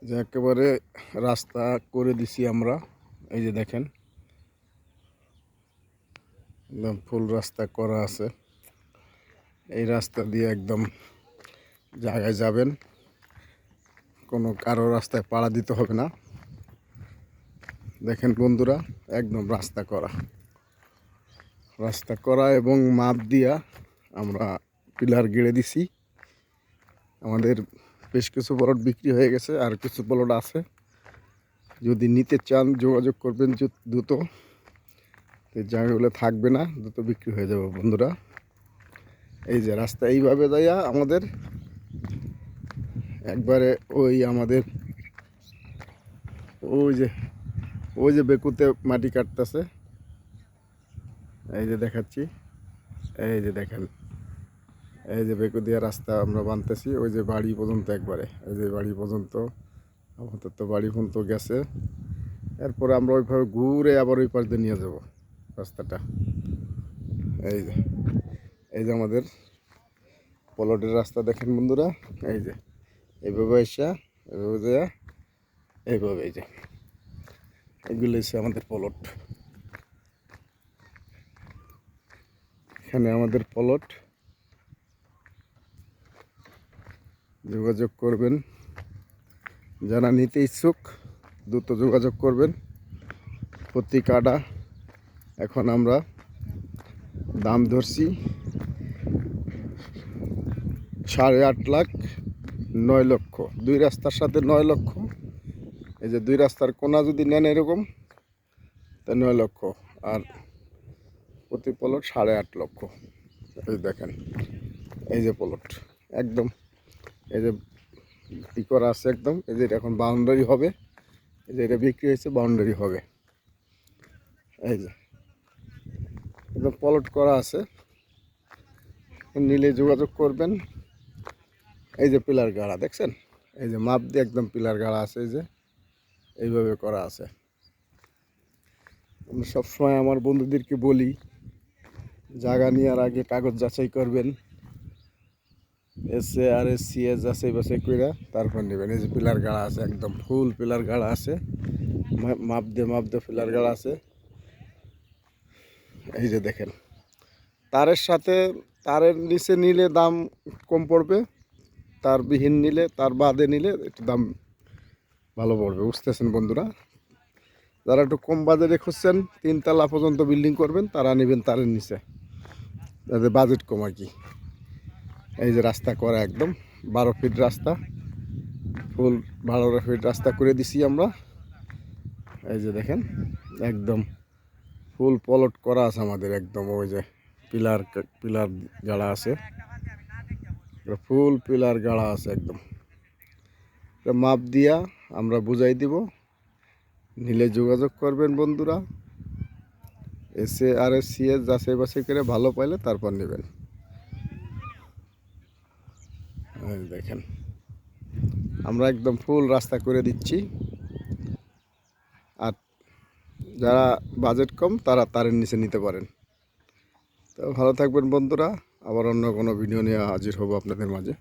যে একেবারে রাস্তা করে দিছি আমরা। এই যে দেখেন, একদম ফুল রাস্তা করা আছে। এই রাস্তা দিয়ে একদম জায়গায় যাবেন, কোনো কারো রাস্তায় পাড়া দিতে হবে না। দেখেন বন্ধুরা, একদম রাস্তা করা এবং মাপ দিয়া আমরা পিলার গেড়ে দিছি। আমাদের বেশ কিছু প্লট বিক্রি হয়ে গেছে, আর কিছু প্লট আছে। যদি নিতে চান যোগাযোগ করবেন দ্রুত। এই জায়গাগুলো থাকবে না, দ্রুত বিক্রি হয়ে যাবে বন্ধুরা। এই যে রাস্তা এইভাবে যাইয়া আমাদের একবারে আমাদের ওই যে বেকুতে মাটি কাটতেছে। এই যে দেখাচ্ছি, এই যে দেখেন, এই যে বেকু দিয়া রাস্তা আমরা বানতেছি ওই যে বাড়ি পর্যন্ত। একবারে এই যে বাড়ি পর্যন্ত, আমাদের তো বাড়ি পর্যন্ত গেছে। এরপরে আমরা ওইভাবে ঘুরে আবার ওই পাশ দিয়ে নিয়ে যাব রাস্তাটা। এই যে আমাদের প্লটের রাস্তা দেখেন বন্ধুরা। এই যে এইভাবে এসা, এইভাবে যায়, এইভাবে এই যে এগুলো হচ্ছে আমাদের প্লট। এখানে আমাদের প্লট। যোগাযোগ করবেন, যারা নিতে ইচ্ছুক দ্রুত যোগাযোগ করবেন। প্রতি কাঠা এখন আমরা দাম ধরছি 8.5 লাখ 9 লক্ষ। দুই রাস্তার সাথে 9 লক্ষ। এই যে দুই রাস্তার কোনা যদি নেন এরকম, তা 9 লক্ষ। আর প্রতি প্লট 8.5 লক্ষ। এই দেখেন, এই যে প্লট একদম, এই যে ই করা আছে একদম। এই যে এটা এখন বাউন্ডারি হবে। এই যে এটা বিক্রি হয়েছে, বাউন্ডারি হবে। এই যে একদম প্লট করা আছে, নিলে যোগাযোগ করবেন। এই যে পিলার গাড়া দেখছেন, এই যে মাপ দিয়ে একদম পিলার গাড়া আছে। এই যে এইভাবে করা আছে। আমি সবসময় আমার বন্ধুদেরকে বলি, জায়গা নেওয়ার আগে কাগজ যাচাই করবেন। SARSCA যাচাই বাছাই করে তারপর নেবেন। এই যে পিলার গাড়া আছে, একদম ফুল পিলার গাড়া আছে। মাপ দিয়ে পিলার গাড়া আছে। এই যে দেখেন, তারের সাথে তারের নিচে নিলে দাম কম পড়বে, তার বিহীন নিলে, তার বাদে নিলে একটু দাম ভালো পড়বে। বুঝতেছেন বন্ধুরা? যারা একটু কম বাজেটে খুঁজছেন, 3 তলা পর্যন্ত বিল্ডিং করবেন, তারা নেবেন তারের নিচে, যাতে বাজেট কম আর কি। এই যে রাস্তা করা একদম 12 ফিট রাস্তা, ফুল 12 ফিট রাস্তা করে দিছি আমরা। এই যে দেখেন, একদম ফুল প্লট করা আছে আমাদের। একদম ওই যে পিলার পিলার গাড়া আছে, ফুল পিলার গাড়া আছে একদম। মাপ দিয়া আমরা বুঝাই দিব, নিলে যোগাযোগ করবেন বন্ধুরা। SARSCA যাচাই বাছাই করে ভালো পাইলে তারপর নেবেন। দেখেন, আমরা একদম ফুল রাস্তা করে দিচ্ছি। আর যারা বাজেট কম তারা তারের নিচে নিতে পারেন। তো ভালো থাকবেন বন্ধুরা, আবার অন্য কোনো ভিডিও নিয়ে হাজির হব আপনাদের মাঝে।